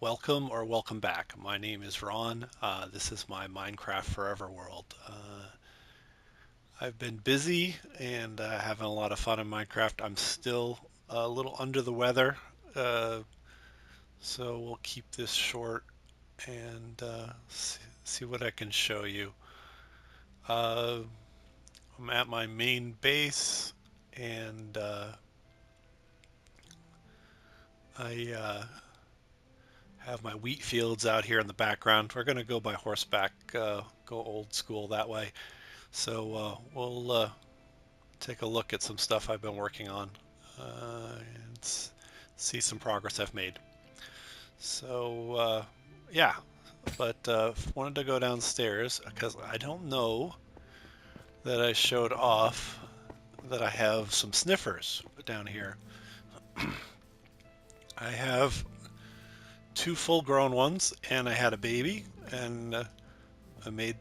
Welcome or welcome back. My name is Ron. This is my Minecraft Forever world. I've been busy and having a lot of fun in Minecraft. I'm still a little under the weather, uh, so we'll keep this short and see what I can show you. Uh, I'm at my main base and I have my wheat fields out here in the background. We're going to go by horseback, go old school that way. So we'll take a look at some stuff I've been working on and see some progress I've made. So yeah, but wanted to go downstairs because I don't know that I showed off that I have some sniffers down here. I have two full-grown ones, and I had a baby, and I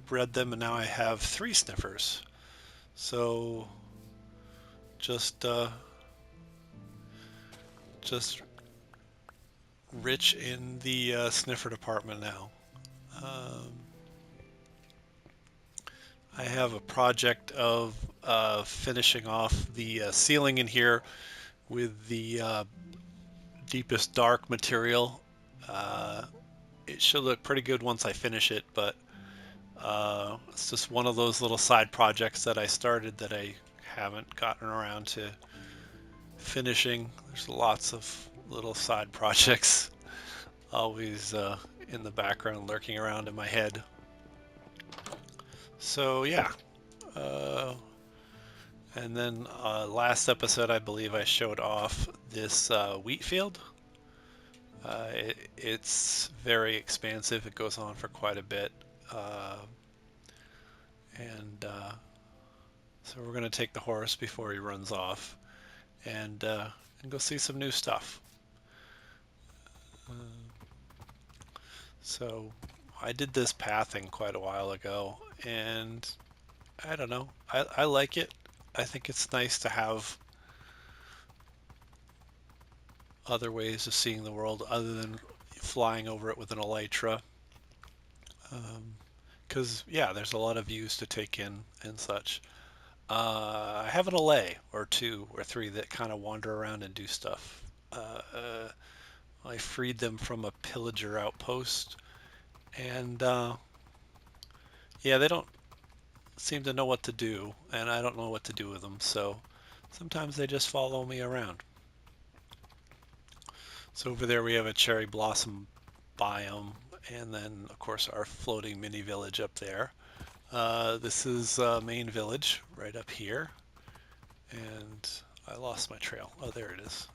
bred them, and now I have three sniffers. So just just rich in the sniffer department now. Um, I have a project of finishing off the ceiling in here with the deepest dark material. Uh, it should look pretty good once I finish it, but it's just one of those little side projects that I started that I haven't gotten around to finishing. There's lots of little side projects always in the background lurking around in my head. So yeah, uh, and then last episode I believe I showed off this wheat field. It's very expansive. It goes on for quite a bit, uh, and so we're going to take the horse before he runs off and go see some new stuff. Uh, so I did this pathing quite a while ago, and I don't know. I like it. I think it's nice to have other ways of seeing the world other than flying over it with an elytra. Because, yeah, there's a lot of views to take in and such. I have an allay or two or three that kind of wander around and do stuff. I freed them from a pillager outpost, and yeah, they don't seem to know what to do, and I don't know what to do with them, so sometimes they just follow me around. So over there we have a cherry blossom biome, and then of course our floating mini village up there. This is main village right up here, and I lost my trail. Oh, there it is.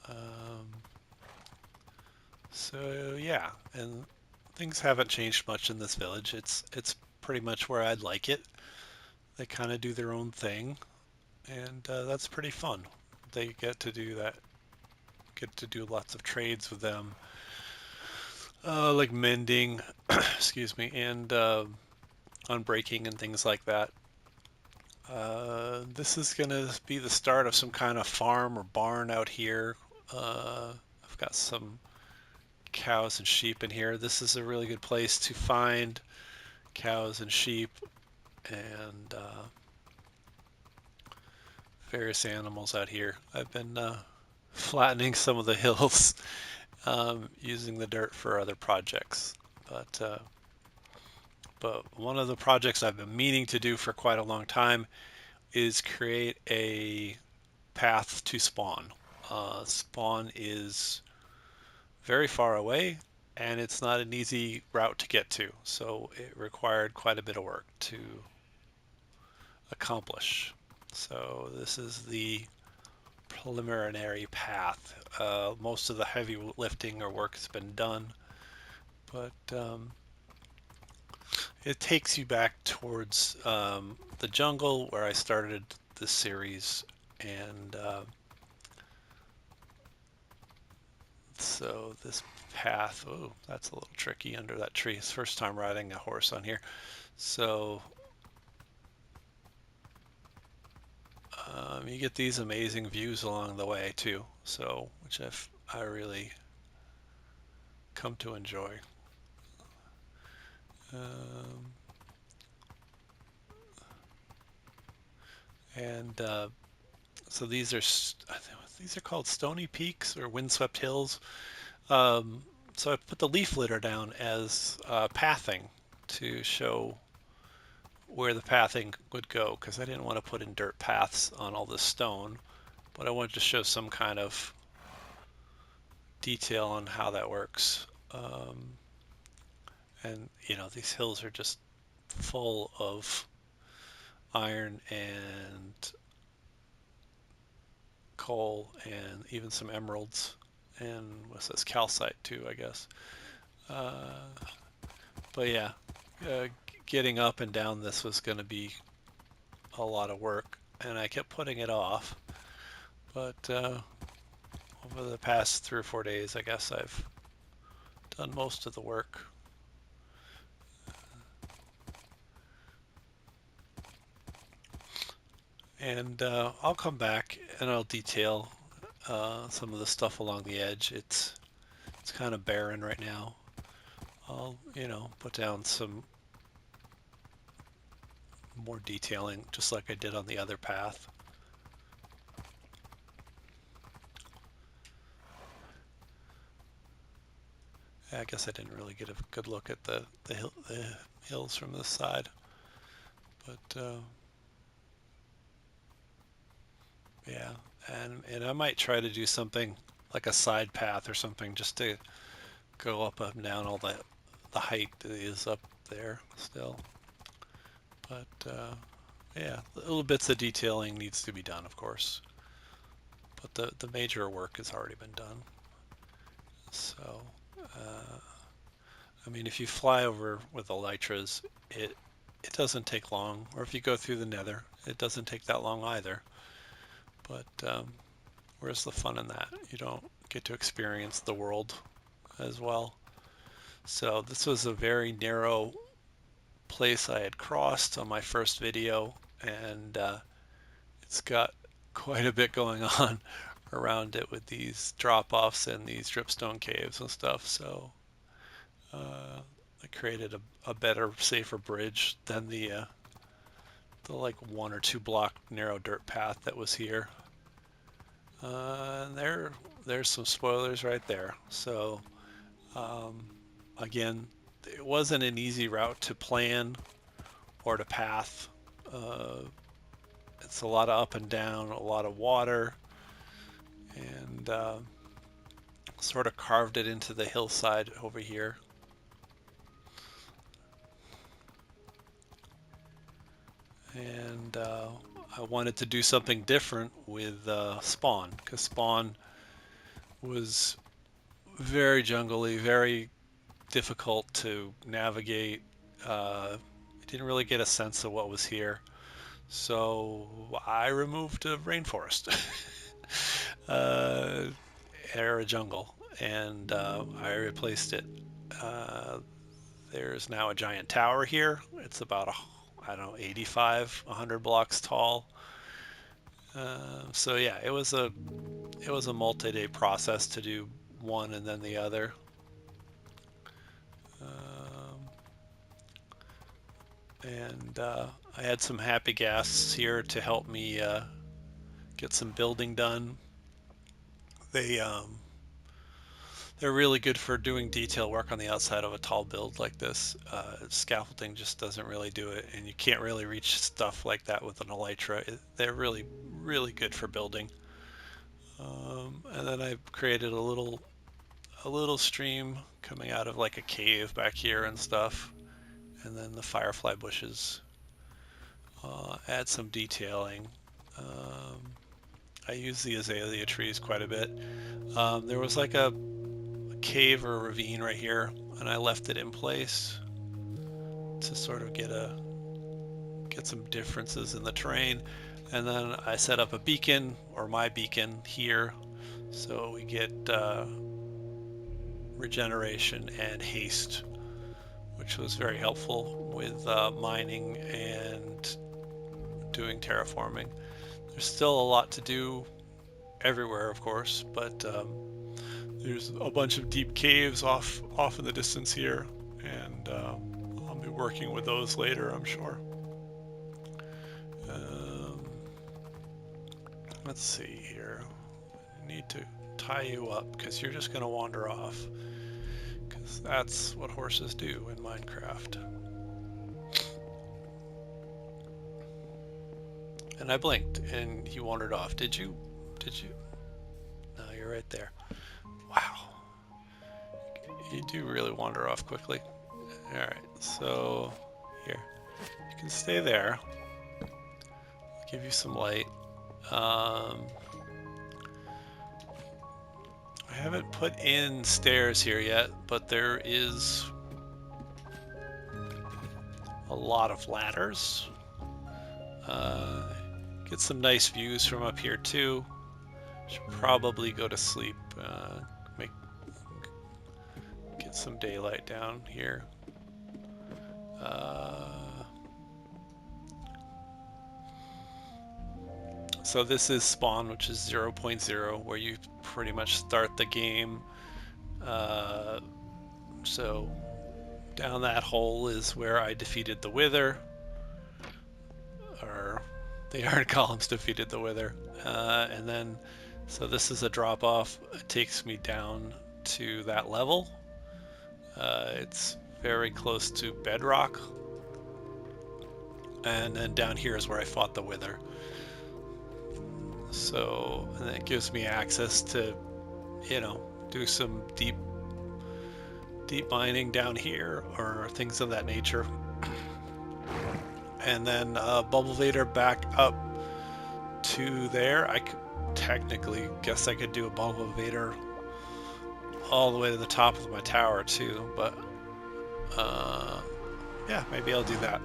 Um, so yeah, and things haven't changed much in this village. It's pretty much where I'd like it. They kind of do their own thing, and that's pretty fun. They get to do that. Get to do lots of trades with them, like mending, excuse me, and unbreaking and things like that. This is gonna be the start of some kind of farm or barn out here. I've got some cows and sheep in here. This is a really good place to find cows and sheep and various animals out here. I've been flattening some of the hills using the dirt for other projects. But uh, but one of the projects I've been meaning to do for quite a long time is create a path to spawn. Spawn is very far away, and it's not an easy route to get to, so it required quite a bit of work to accomplish. So this is the preliminary path. Most of the heavy lifting or work has been done, but it takes you back towards the jungle where I started this series, and so this path, oh, that's a little tricky under that tree. It's first time riding a horse on here. So You get these amazing views along the way too, so which I really come to enjoy. Um, and so these are called stony peaks or windswept hills. Um, so I put the leaf litter down as pathing to show where the pathing would go because I didn't want to put in dirt paths on all this stone, but I wanted to show some kind of detail on how that works. And these hills are just full of iron and coal and even some emeralds and what's this, calcite too, I guess. Uh, but yeah, uh, getting up and down this was going to be a lot of work, and I kept putting it off. But over the past 3 or 4 days, I guess I've done most of the work. And I'll come back and I'll detail some of the stuff along the edge. It's kind of barren right now. I'll put down some more detailing just like I did on the other path. I guess I didn't really get a good look at the hills from this side, but yeah, and I might try to do something like a side path or something just to go up and down all the height that is up there still. But yeah, little bits of detailing needs to be done, of course. But the major work has already been done. So, I mean, if you fly over with elytras, it doesn't take long. Or if you go through the nether, it doesn't take that long either. But where's the fun in that? You don't get to experience the world as well. So this was a very narrow place I had crossed on my first video, and it's got quite a bit going on around it with these drop-offs and these dripstone caves and stuff. So I created a better, safer bridge than the like 1 or 2 block narrow dirt path that was here. And there's some spoilers right there. So again, it wasn't an easy route to plan or to path. It's a lot of up and down, a lot of water, and sort of carved it into the hillside over here. And I wanted to do something different with Spawn, because Spawn was very jungly, very difficult to navigate. I didn't really get a sense of what was here. So I removed a rainforest or a jungle, and I replaced it. Uh, there's now a giant tower here. It's about, I don't know, 85, 100 blocks tall. So yeah, it was a multi-day process to do one and then the other. And I had some happy guests here to help me get some building done. They're really good for doing detail work on the outside of a tall build like this. Scaffolding just doesn't really do it, and you can't really reach stuff like that with an elytra. They're really, really good for building. And then I created a little stream coming out of like a cave back here and stuff, and then the firefly bushes. Add some detailing. I use the azalea trees quite a bit. There was like a cave or a ravine right here, and I left it in place to sort of get some differences in the terrain. And then I set up a beacon, or my beacon, here, so we get regeneration and haste, which was very helpful with mining and doing terraforming. There's still a lot to do everywhere, of course, but there's a bunch of deep caves off in the distance here, and I'll be working with those later, I'm sure. Um, let's see here. I need to tie you up because you're just going to wander off, because that's what horses do in Minecraft. And I blinked and he wandered off. Did you? Did you? No, you're right there. Wow. You do really wander off quickly. Alright, so here. You can stay there. I'll give you some light. I haven't put in stairs here yet, but there is a lot of ladders. Get some nice views from up here too. Should probably go to sleep. Get some daylight down here. So this is spawn, which is 0.0, where you pretty much start the game. So down that hole is where I defeated the Wither, or the Iron Columns defeated the Wither. And then, so this is a drop off. It takes me down to that level. It's very close to bedrock. And then down here is where I fought the Wither. So, and it gives me access to, you know, do some deep mining down here or things of that nature. And then Bubble Vader back up to there. I could technically guess I could do a Bubble Vader all the way to the top of my tower too, but yeah, maybe I'll do that.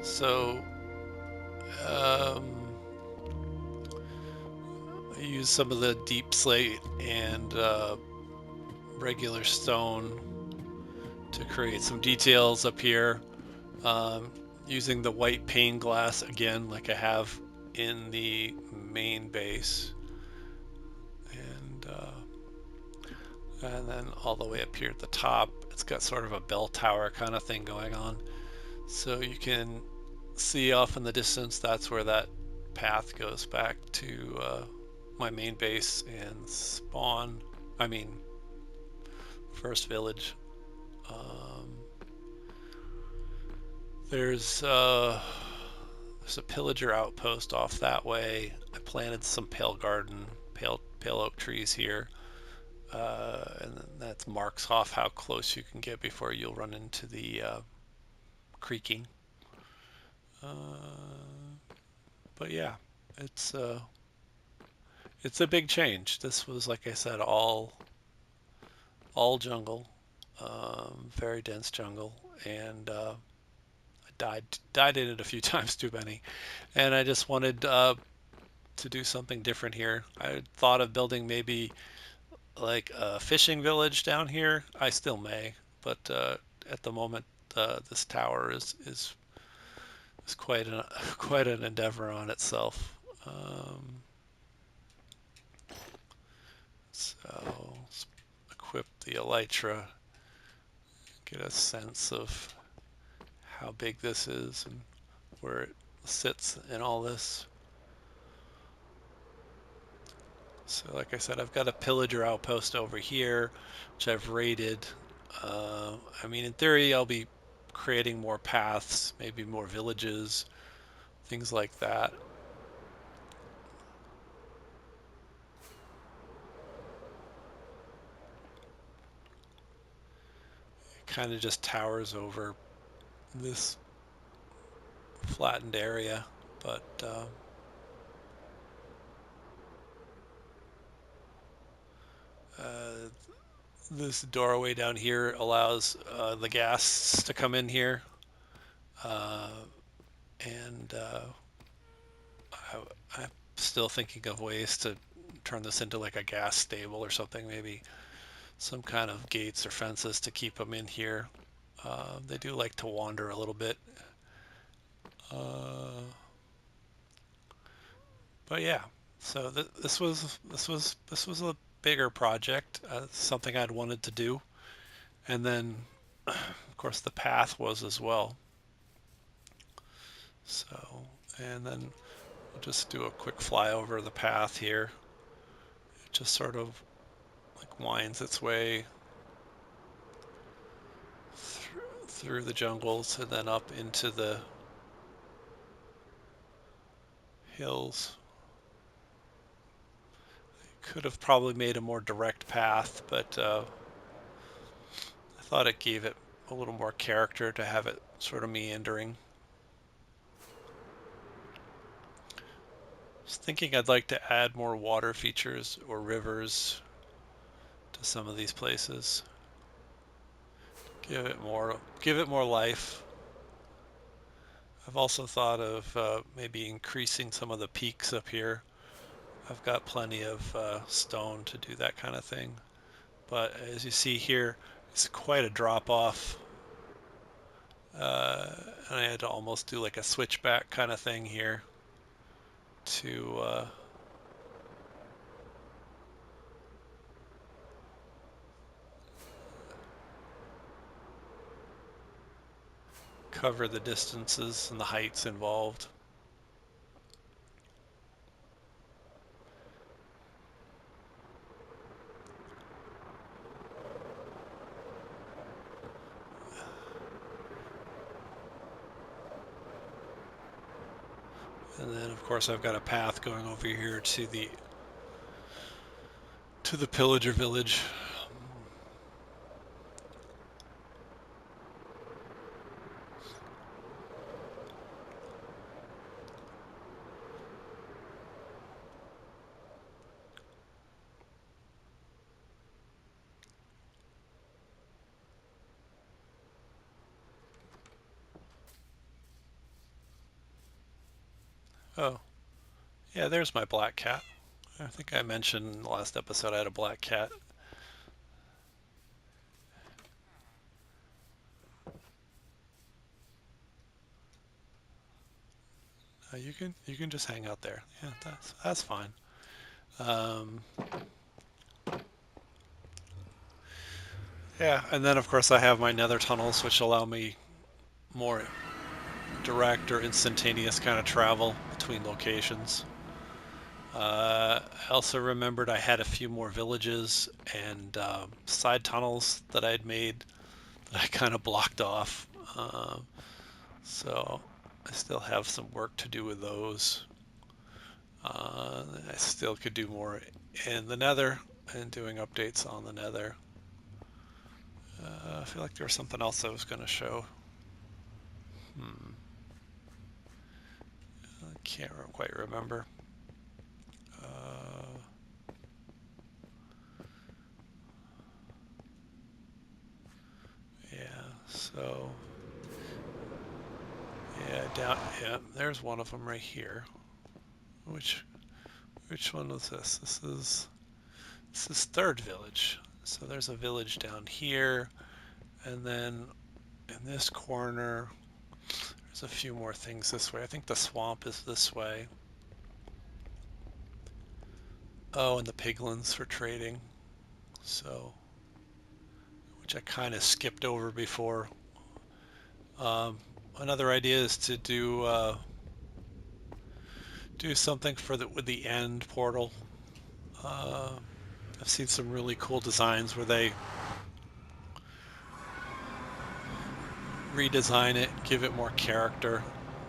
So I use some of the deep slate and regular stone to create some details up here, using the white pane glass again like I have in the main base, and then all the way up here at the top it's got sort of a bell tower kind of thing going on, so you can see off in the distance that's where that path goes back to my main base and spawn, I mean first village. There's a pillager outpost off that way. I planted some pale oak trees here, and then that marks off how close you can get before you'll run into the creaking. But yeah, it's a big change. This was, like I said, all jungle, very dense jungle, and I died in it a few times too many, and I just wanted to do something different here. I thought of building maybe like a fishing village down here. I still may, but at the moment this tower is quite an endeavor on itself. So let's equip the elytra, get a sense of how big this is and where it sits in all this. So like I said, I've got a pillager outpost over here, which I've raided. I mean, in theory, I'll be creating more paths, maybe more villages, things like that. It kind of just towers over this flattened area, but this doorway down here allows the gas to come in here, and I'm still thinking of ways to turn this into like a gas stable or something, maybe some kind of gates or fences to keep them in here. They do like to wander a little bit. Uh, but yeah, so this was a bigger project, something I'd wanted to do, and then of course the path was as well. So, and then we'll just do a quick flyover of the path here. It just sort of like winds its way through the jungles and then up into the hills. Could have probably made a more direct path, but I thought it gave it a little more character to have it sort of meandering. I was thinking I'd like to add more water features or rivers to some of these places. Give it more life. I've also thought of maybe increasing some of the peaks up here. I've got plenty of stone to do that kind of thing. But as you see here, it's quite a drop off. And I had to almost do like a switchback kind of thing here to cover the distances and the heights involved. And then of course I've got a path going over here to the pillager village. Oh, yeah, there's my black cat. I think I mentioned in the last episode I had a black cat. You can just hang out there. Yeah, that's fine. Um, yeah, and then of course I have my nether tunnels, which allow me more direct or instantaneous kind of travel between locations. I also remembered I had a few more villages and side tunnels that I'd made that I kind of blocked off. So I still have some work to do with those. I still could do more in the nether and doing updates on the nether. I feel like there was something else I was going to show. I can't quite remember. Uh, yeah, so yeah, there's one of them right here. Which which one was this? This is third village. So there's a village down here, and then in this corner, there's a few more things this way. I think the swamp is this way. Oh, and the piglins for trading. So, which I kind of skipped over before. Um, Another idea is to do something for with the end portal. Uh, I've seen some really cool designs where they redesign it, give it more character.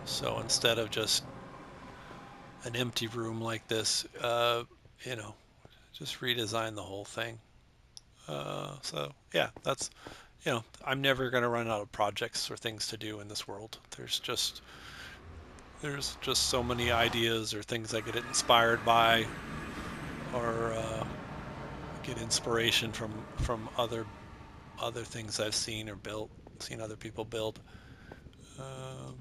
So instead of just an empty room like this, you know, just redesign the whole thing. So yeah, I'm never going to run out of projects or things to do in this world. There's just so many ideas or things I get inspired by, or get inspiration from other things I've seen or seen other people build. Um,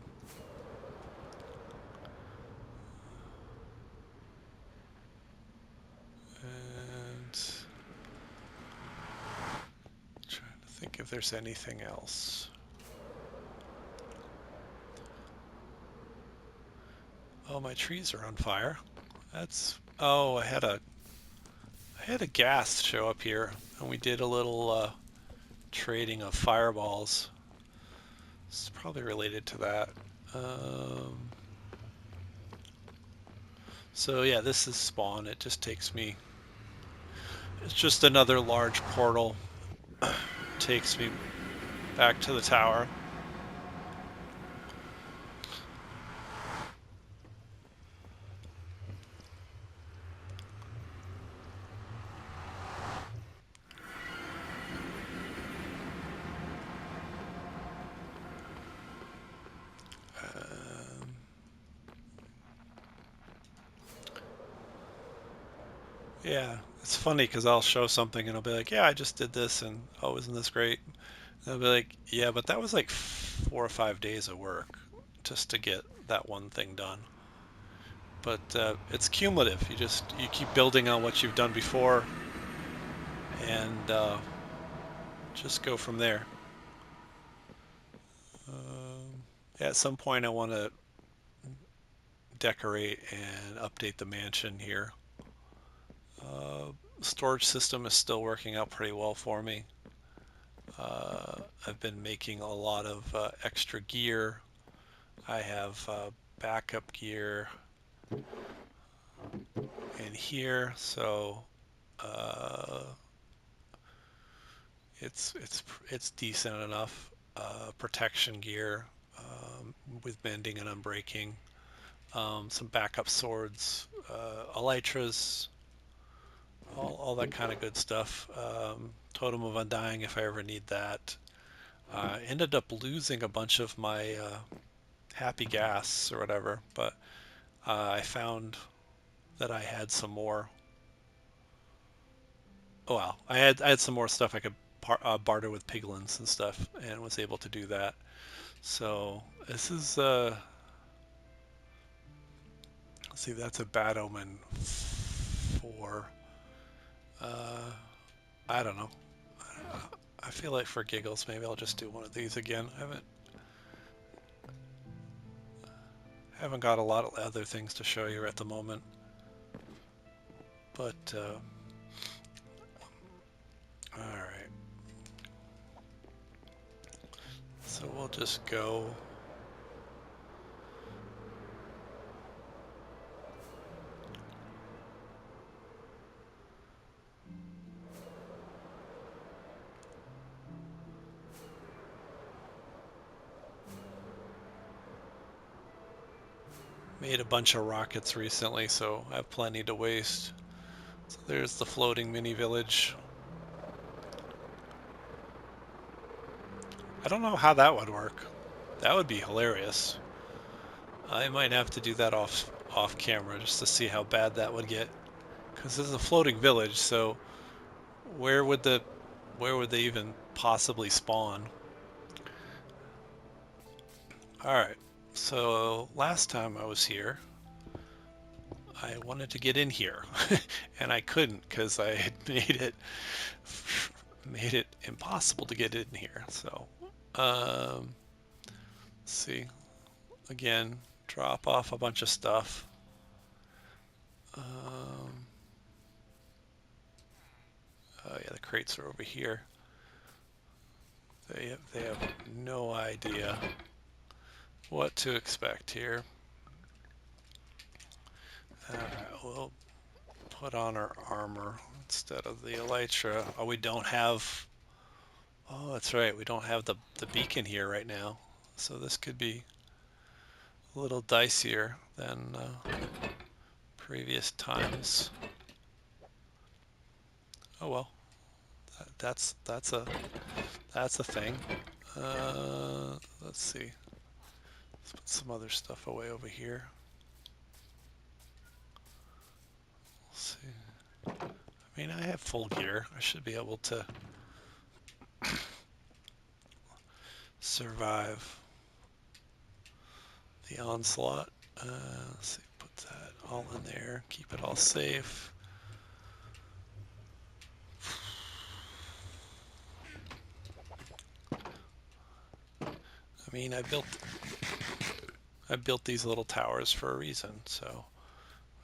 there's anything else. Oh, my trees are on fire. That's, oh, I had a gas show up here, and we did a little trading of fireballs. It's probably related to that. So yeah, this is spawn. It just takes me. It's just another large portal. Takes me back to the tower. Yeah, it's funny because I'll show something and I'll be like, "Yeah, I just did this," and oh, isn't this great? And I'll be like, "Yeah, but that was like 4 or 5 days of work just to get that one thing done." But it's cumulative. You keep building on what you've done before, and just go from there. Yeah, at some point, I want to decorate and update the mansion here. Storage system is still working out pretty well for me. I've been making a lot of extra gear. I have backup gear in here, so uh, it's decent enough. Protection gear with bending and unbreaking. Some backup swords, elytras, all that kind of good stuff. Totem of Undying if I ever need that. Ended up losing a bunch of my happy gas or whatever, but I found that I had some more. Oh, well, I had some more stuff I could barter with piglins and stuff, and was able to do that. So this is let's see, that's a bad omen for I don't know. I feel like for giggles, maybe I'll just do one of these again. Haven't got a lot of other things to show you at the moment, but all right. So we'll just go. Made a bunch of rockets recently, so I have plenty to waste. So there's the floating mini village. I don't know how that would work. That would be hilarious. I might have to do that off camera just to see how bad that would get. Because this is a floating village, so where would the where would they even possibly spawn? Alright, so last time I was here, I wanted to get in here, and I couldn't because I had made it impossible to get in here. So, let's see. Again, drop off a bunch of stuff. Oh yeah, the crates are over here. They have no idea what to expect here. Alright, we'll put on our armor instead of the elytra. Oh, we don't have. Oh, that's right. We don't have the beacon here right now, so this could be a little dicier than previous times. Oh well, that's a thing. Let's see. Let's put some other stuff away over here. Let's see. I mean, I have full gear. I should be able to survive the onslaught. Let's see. Put that all in there. Keep it all safe. mean, I built these little towers for a reason, so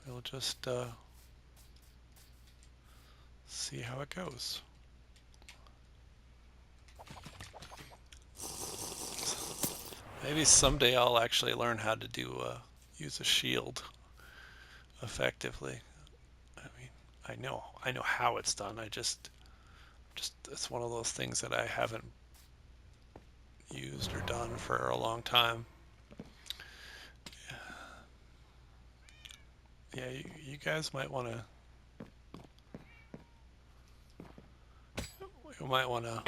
we'll just see how it goes. Maybe someday I'll actually learn how to do use a shield effectively. I mean, I know how it's done. Just it's one of those things that I haven't used or done for a long time. Yeah, you guys might want to. You might want to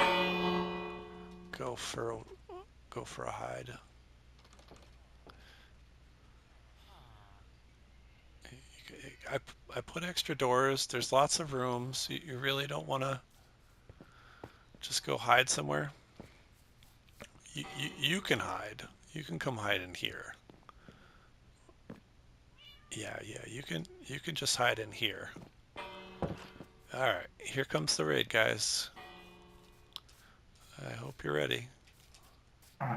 go for a hide. I put extra doors. There's lots of rooms. You really don't want to just go hide somewhere. You can hide. You can come hide in here. Yeah, you can just hide in here. All right, here comes the raid, guys. I hope you're ready. All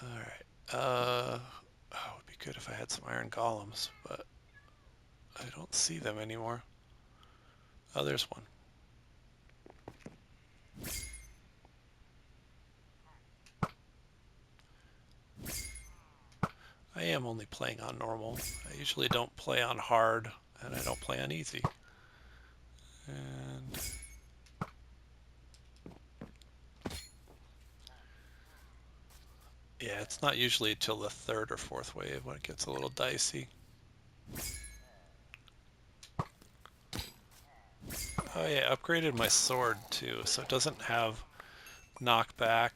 right. Oh, it would be good if I had some iron golems, but I don't see them anymore. Oh, there's one. I am only playing on normal. I usually don't play on hard, and I don't play on easy. And yeah, it's not usually till the third or fourth wave when it gets a little dicey. Oh yeah, upgraded my sword too, so it doesn't have knockback,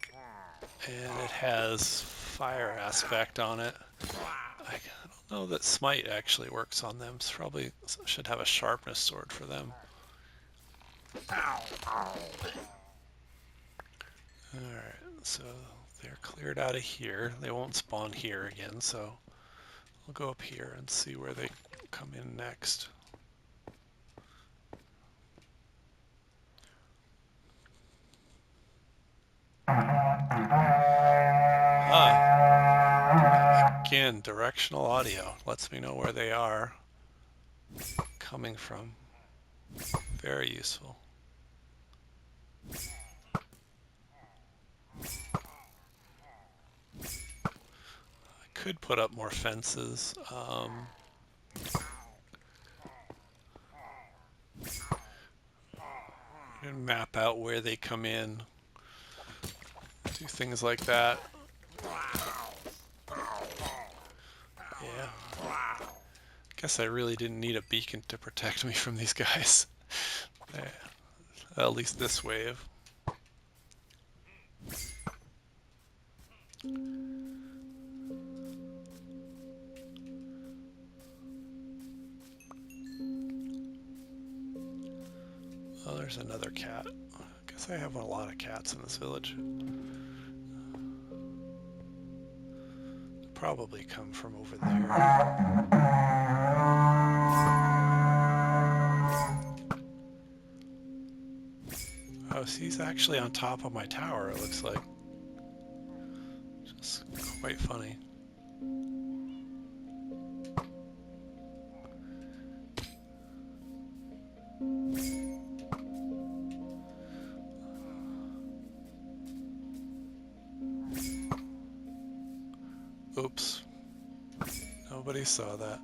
and it has fire aspect on it. I don't know that smite actually works on them, so probably should have a sharpness sword for them. Alright, so they're cleared out of here. They won't spawn here again, so I'll go up here and see where they come in next. Again, directional audio lets me know where they are coming from. Very useful. I could put up more fences. And map out where they come in. Do things like that. Yeah. Guess I really didn't need a beacon to protect me from these guys. At least this wave. Oh, there's another cat. I guess I have a lot of cats in this village. Probably come from over there. Oh, so he's actually on top of my tower, it looks like. Just quite funny. Oops. Nobody saw that.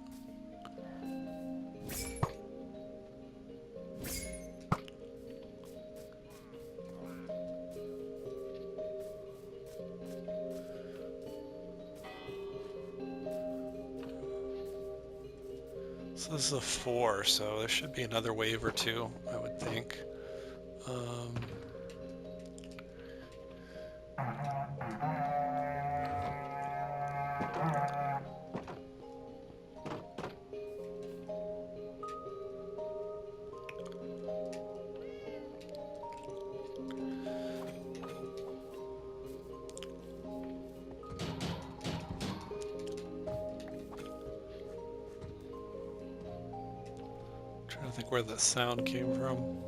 So this is a 4, so there should be another wave or two, I would think. Trying to think where the sound came from.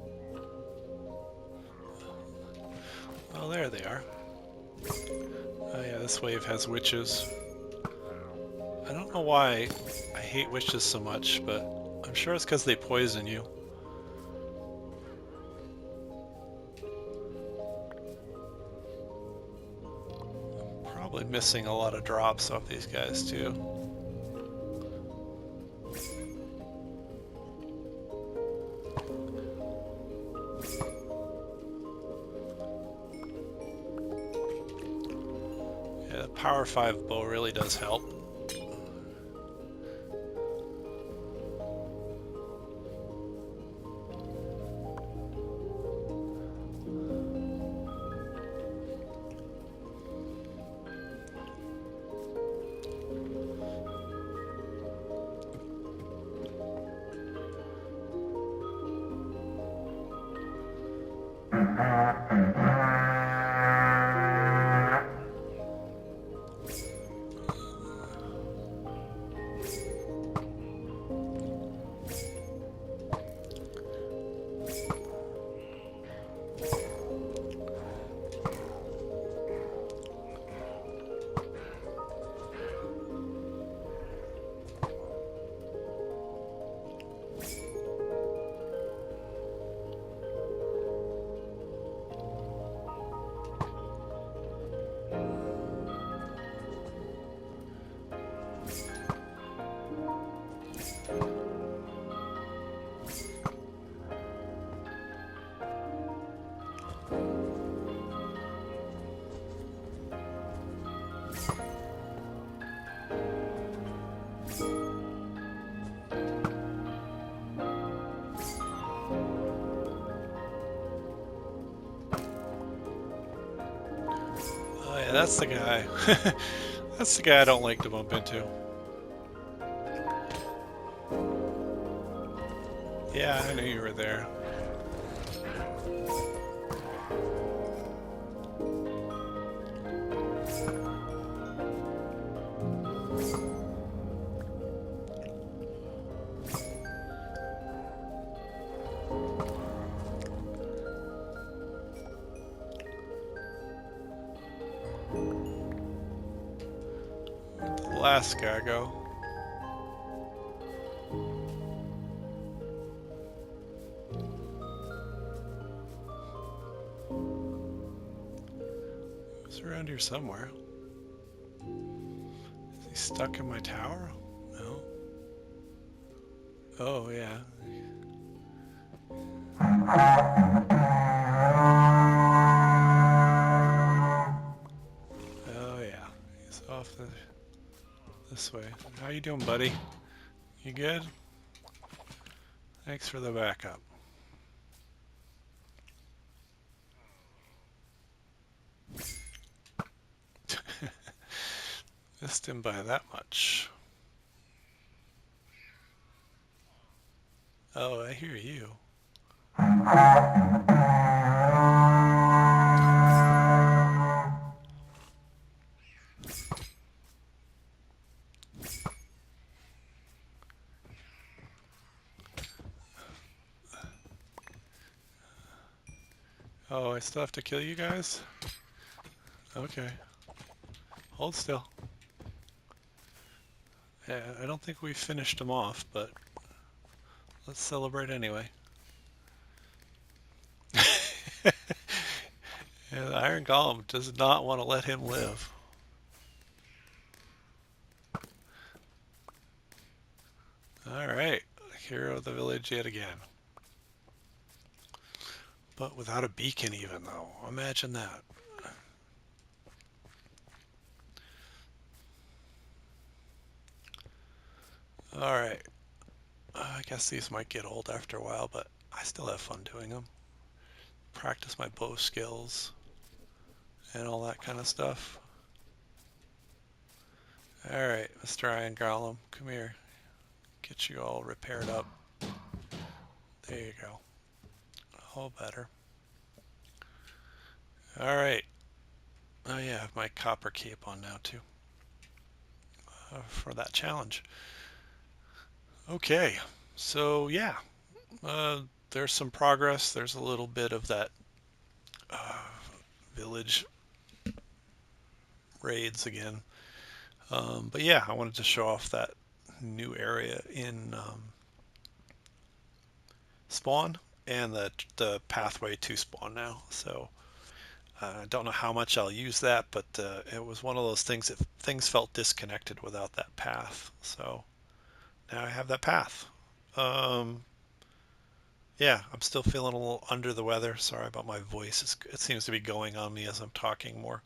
Oh, there they are. Oh yeah, this wave has witches. I don't know why I hate witches so much, but I'm sure it's because they poison you. Probably missing a lot of drops off these guys too. Yeah, the Power 5 bow really does help. Oh yeah, that's the guy. That's the guy I don't like to bump into. Yeah, I knew you were there. Where'd the last guy go? He's around here somewhere. Is he stuck in my tower? No. Oh, yeah. Oh, yeah. He's off this way. How you doing, buddy? You good? Thanks for the backup. Missed him by that much. Oh, I hear you. Oh, I still have to kill you guys? Okay. Hold still. Yeah, I don't think we finished him off, but let's celebrate anyway. Yeah, the Iron Golem does not want to let him live. Alright, hero of the village yet again. But without a beacon even though. Imagine that. Alright. I guess these might get old after a while, but I still have fun doing them. Practice my bow skills and all that kind of stuff. Alright, Mr. Iron Golem, come here. Get you all repaired up. There you go. All better. Alright. Oh yeah, I have my copper cape on now too. For that challenge. Okay, so yeah. There's some progress. There's a little bit of that village raids again. But yeah, I wanted to show off that new area in Spawn and the pathway to Spawn now. So I don't know how much I'll use that, but it was one of those things that things felt disconnected without that path. So now I have that path. Um, yeah, I'm still feeling a little under the weather. Sorry about my voice. It seems to be going on me as I'm talking more.